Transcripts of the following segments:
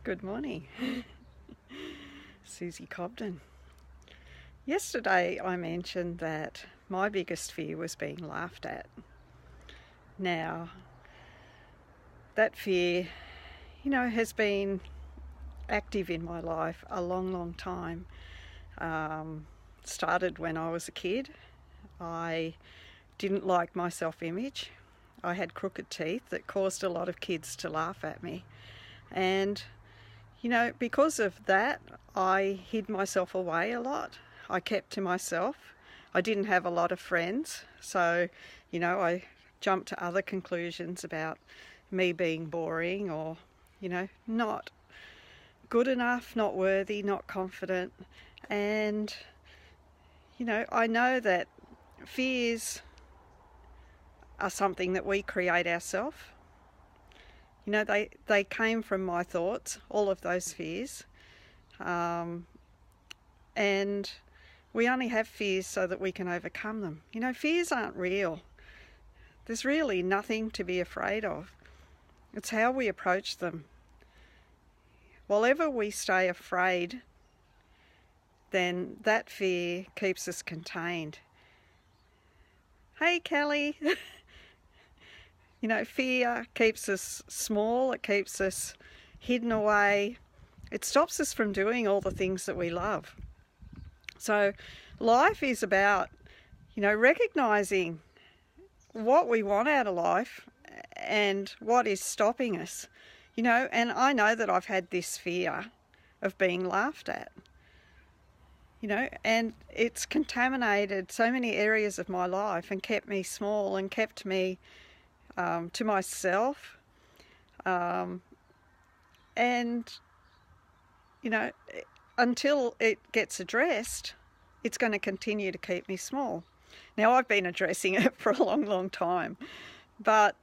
Good morning. Susie Cobden. Yesterday I mentioned that my biggest fear was being laughed at. Now, that fear, has been active in my life a long time. Started when I was a kid. I didn't like my self-image. I had crooked teeth that caused a lot of kids to laugh at me. And, because of that, I hid myself away a lot. I kept to myself. I didn't have a lot of friends. So, I jumped to other conclusions about me being boring or, not good enough, not worthy, not confident. And, I know that fears are something that we create ourselves. They came from my thoughts, all of those fears. And we only have fears so that we can overcome them. Fears aren't real. There's really nothing to be afraid of. It's how we approach them. While ever we stay afraid, then that fear keeps us contained. Hey, Kelly. Fear keeps us small, it keeps us hidden away. It stops us from doing all the things that we love. So life is about, recognizing what we want out of life and what is stopping us. And I know that I've had this fear of being laughed at. And it's contaminated so many areas of my life and kept me small and kept me to myself. Until it gets addressed, it's going to continue to keep me small. Now, I've been addressing it for a long time, but,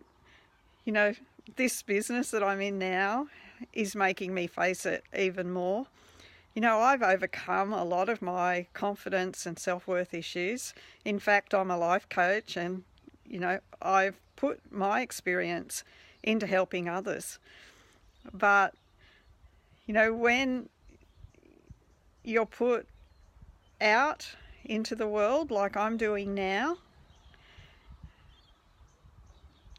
this business that I'm in now is making me face it even more. I've overcome a lot of my confidence and self-worth issues. In fact, I'm a life coach and, I've put my experience into helping others. But, when you're put out into the world like I'm doing now,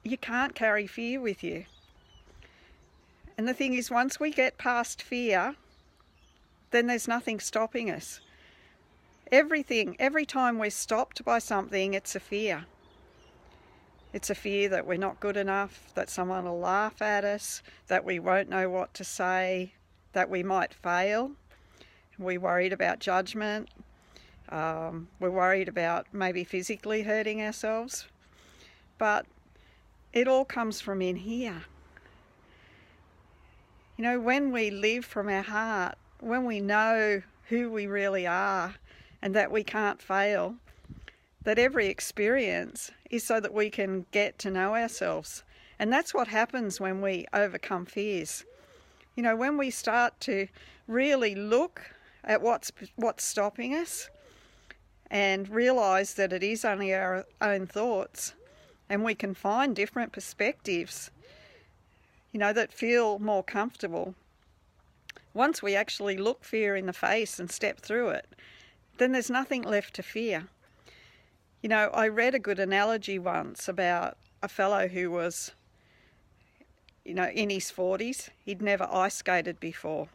you can't carry fear with you. And the thing is, once we get past fear, then there's nothing stopping us. Every time we're stopped by something, it's a fear. It's a fear that we're not good enough, that someone will laugh at us, that we won't know what to say, that we might fail. We're worried about judgment. We're worried about maybe physically hurting ourselves. But it all comes from in here. When we live from our heart, when we know who we really are and that we can't fail, that every experience is so that we can get to know ourselves. And that's what happens when we overcome fears. When we start to really look at what's stopping us and realise that it is only our own thoughts, and we can find different perspectives, that feel more comfortable. Once we actually look fear in the face and step through it, then there's nothing left to fear. I read a good analogy once about a fellow who was, in his 40s. He'd never ice skated before.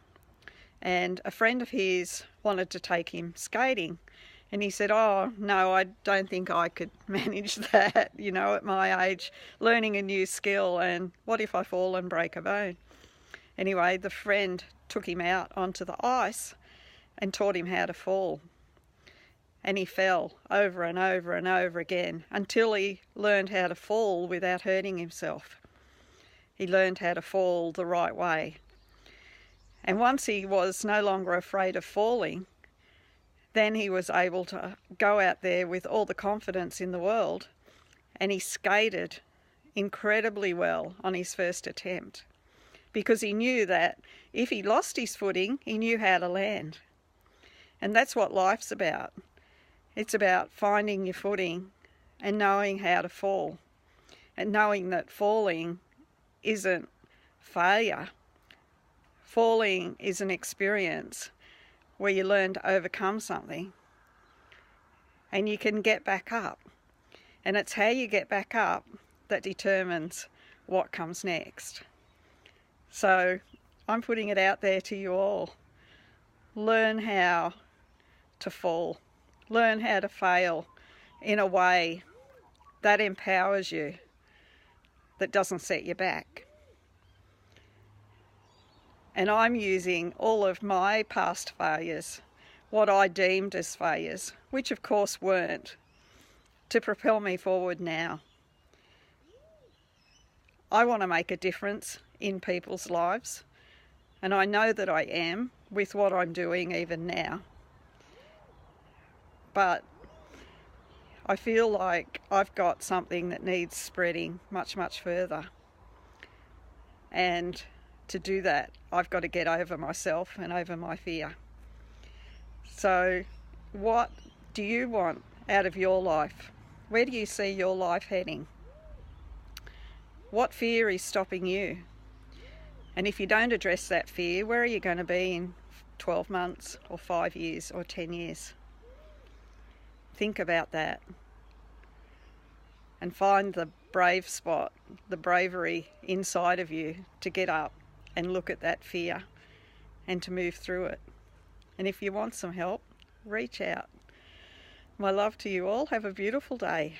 And a friend of his wanted to take him skating. And he said, "Oh, no, I don't think I could manage that, at my age, learning a new skill, and what if I fall and break a bone?" Anyway, the friend took him out onto the ice and taught him how to fall. And he fell over and over and over again until he learned how to fall without hurting himself. He learned how to fall the right way. And once he was no longer afraid of falling, then he was able to go out there with all the confidence in the world, and he skated incredibly well on his first attempt, because he knew that if he lost his footing, he knew how to land. And that's what life's about. It's about finding your footing and knowing how to fall, and knowing that falling isn't failure. Falling is an experience where you learn to overcome something and you can get back up. And it's how you get back up that determines what comes next. So I'm putting it out there to you all. Learn how to fall. Learn how to fail in a way that empowers you, that doesn't set you back. And I'm using all of my past failures, what I deemed as failures, which of course weren't, to propel me forward now. I want to make a difference in people's lives, and I know that I am with what I'm doing even now. But I feel like I've got something that needs spreading much, much further. And to do that, I've got to get over myself and over my fear. So what do you want out of your life? Where do you see your life heading? What fear is stopping you? And if you don't address that fear, where are you going to be in 12 months or 5 years or 10 years? Think about that. And find the brave spot, the bravery inside of you to get up and look at that fear and to move through it. And if you want some help, reach out. My love to you all. Have a beautiful day.